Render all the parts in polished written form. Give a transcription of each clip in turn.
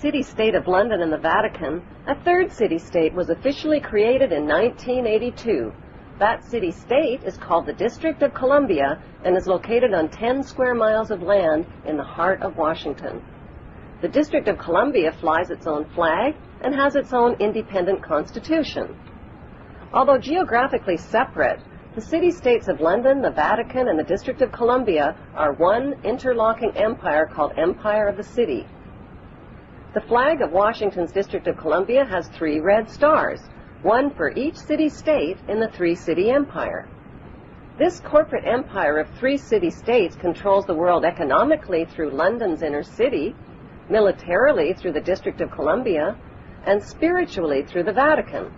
City-state of London and the Vatican, a third city-state was officially created in 1982. That city-state is called the District of Columbia and is located on 10 square miles of land in the heart of Washington. The District of Columbia flies its own flag and has its own independent constitution. Although geographically separate, the city-states of London, the Vatican, and the District of Columbia are one interlocking empire called Empire of the City. The flag of Washington's District of Columbia has 3 red stars, one for each city-state in the 3-city empire. This corporate empire of 3 city-states controls the world economically through London's inner city, militarily through the District of Columbia, and spiritually through the Vatican.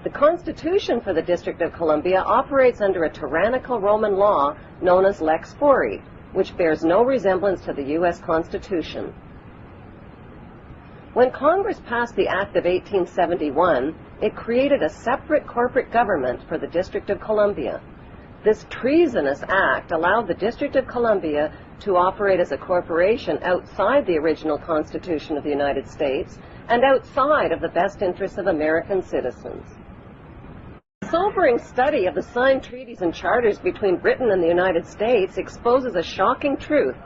The Constitution for the District of Columbia operates under a tyrannical Roman law known as Lex Fori, which bears no resemblance to the U.S. Constitution. When Congress passed the Act of 1871, it created a separate corporate government for the District of Columbia. This treasonous act allowed the District of Columbia to operate as a corporation outside the original Constitution of the United States and outside of the best interests of American citizens. A sobering study of the signed treaties and charters between Britain and the United States exposes a shocking truth.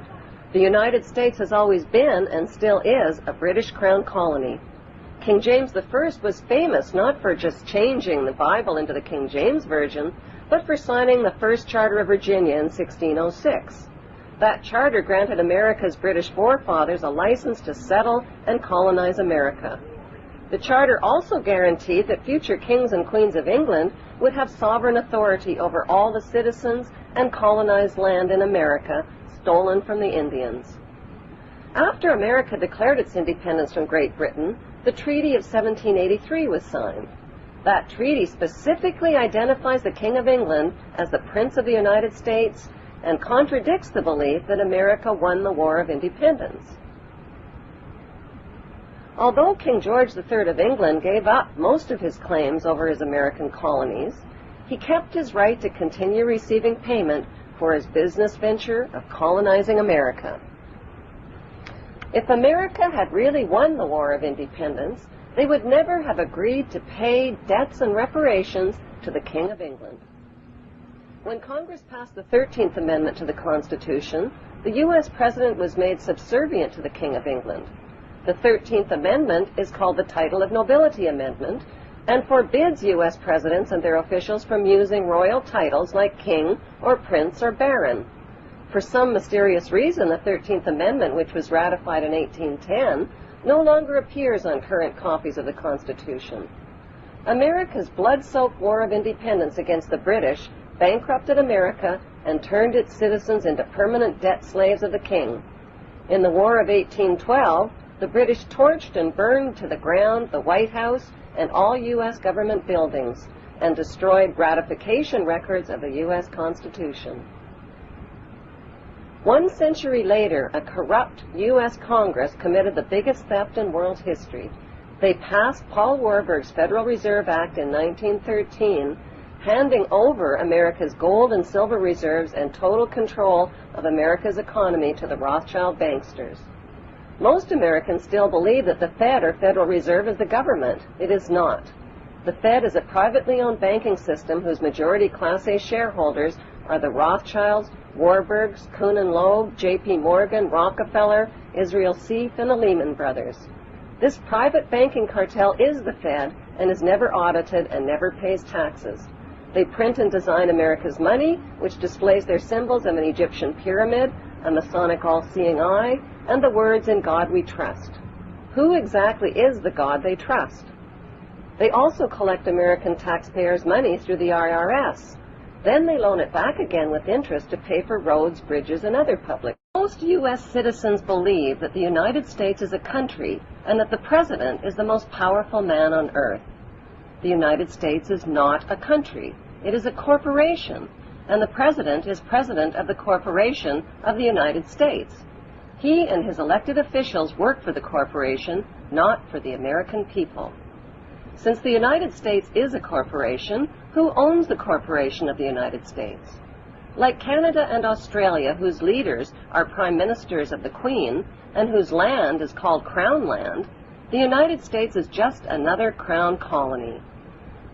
The United States has always been, and still is, a British Crown colony. King James I was famous not for just changing the Bible into the King James Version, but for signing the first Charter of Virginia in 1606. That charter granted America's British forefathers a license to settle and colonize America. The charter also guaranteed that future kings and queens of England would have sovereign authority over all the citizens and colonized land in America stolen from the Indians. After America declared its independence from Great Britain, the Treaty of 1783 was signed. That treaty specifically identifies the King of England as the Prince of the United States and contradicts the belief that America won the War of Independence. Although King George III of England gave up most of his claims over his American colonies, he kept his right to continue receiving payment for his business venture of colonizing America. If America had really won the War of Independence, they would never have agreed to pay debts and reparations to the King of England. When Congress passed the 13th Amendment to the Constitution, the U.S. President was made subservient to the King of England. The 13th Amendment is called the Title of Nobility Amendment and forbids U.S. presidents and their officials from using royal titles like king or prince or baron. For some mysterious reason, the 13th Amendment, which was ratified in 1810, no longer appears on current copies of the Constitution. America's blood-soaked War of Independence against the British bankrupted America and turned its citizens into permanent debt slaves of the king. In the War of 1812, the British torched and burned to the ground the White House and all U.S. government buildings and destroyed ratification records of the U.S. Constitution. 1 century later, a corrupt U.S. Congress committed the biggest theft in world history. They passed Paul Warburg's Federal Reserve Act in 1913, handing over America's gold and silver reserves and total control of America's economy to the Rothschild banksters. Most Americans still believe that the Fed, or Federal Reserve, is the government. It is not. The Fed is a privately owned banking system whose majority Class A shareholders are the Rothschilds, Warburgs, Kuhn and Loeb, J.P. Morgan, Rockefeller, Israel Seif, and the Lehman Brothers. This private banking cartel is the Fed and is never audited and never pays taxes. They print and design America's money, which displays their symbols of an Egyptian pyramid, a Masonic all-seeing eye, and the words, "In God we trust." Who exactly is the God they trust? They also collect American taxpayers' money through the IRS. Then they loan it back again with interest to pay for roads, bridges, and other public. Most U.S. citizens believe that the United States is a country and that the President is the most powerful man on earth. The United States is not a country. It is a corporation, and the President is President of the Corporation of the United States. He and his elected officials work for the corporation, not for the American people. Since the United States is a corporation, who owns the corporation of the United States? Like Canada and Australia, whose leaders are prime ministers of the Queen and whose land is called Crown Land, the United States is just another Crown colony.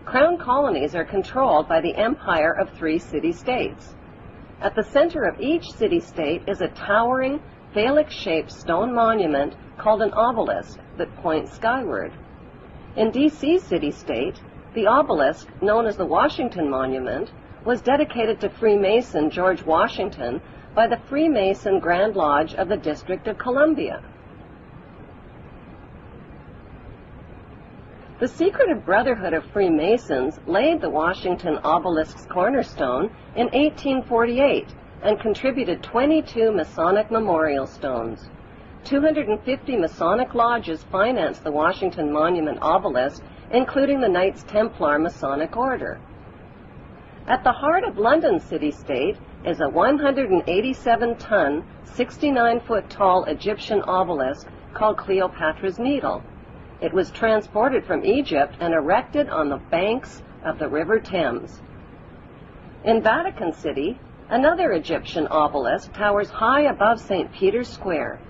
Crown colonies are controlled by the empire of 3 city-states. At the center of each city-state is a towering, phallic-shaped stone monument called an obelisk that points skyward. In D.C. city-state, the obelisk, known as the Washington Monument, was dedicated to Freemason George Washington by the Freemason Grand Lodge of the District of Columbia. The Secretive Brotherhood of Freemasons laid the Washington obelisk's cornerstone in 1848 and contributed 22 Masonic memorial stones. 250 Masonic lodges financed the Washington Monument obelisk, including the Knights Templar Masonic Order. At the heart of London city-state is a 187-ton, 69-foot-tall Egyptian obelisk called Cleopatra's Needle. It was transported from Egypt and erected on the banks of the River Thames. In Vatican City, another Egyptian obelisk towers high above St. Peter's Square.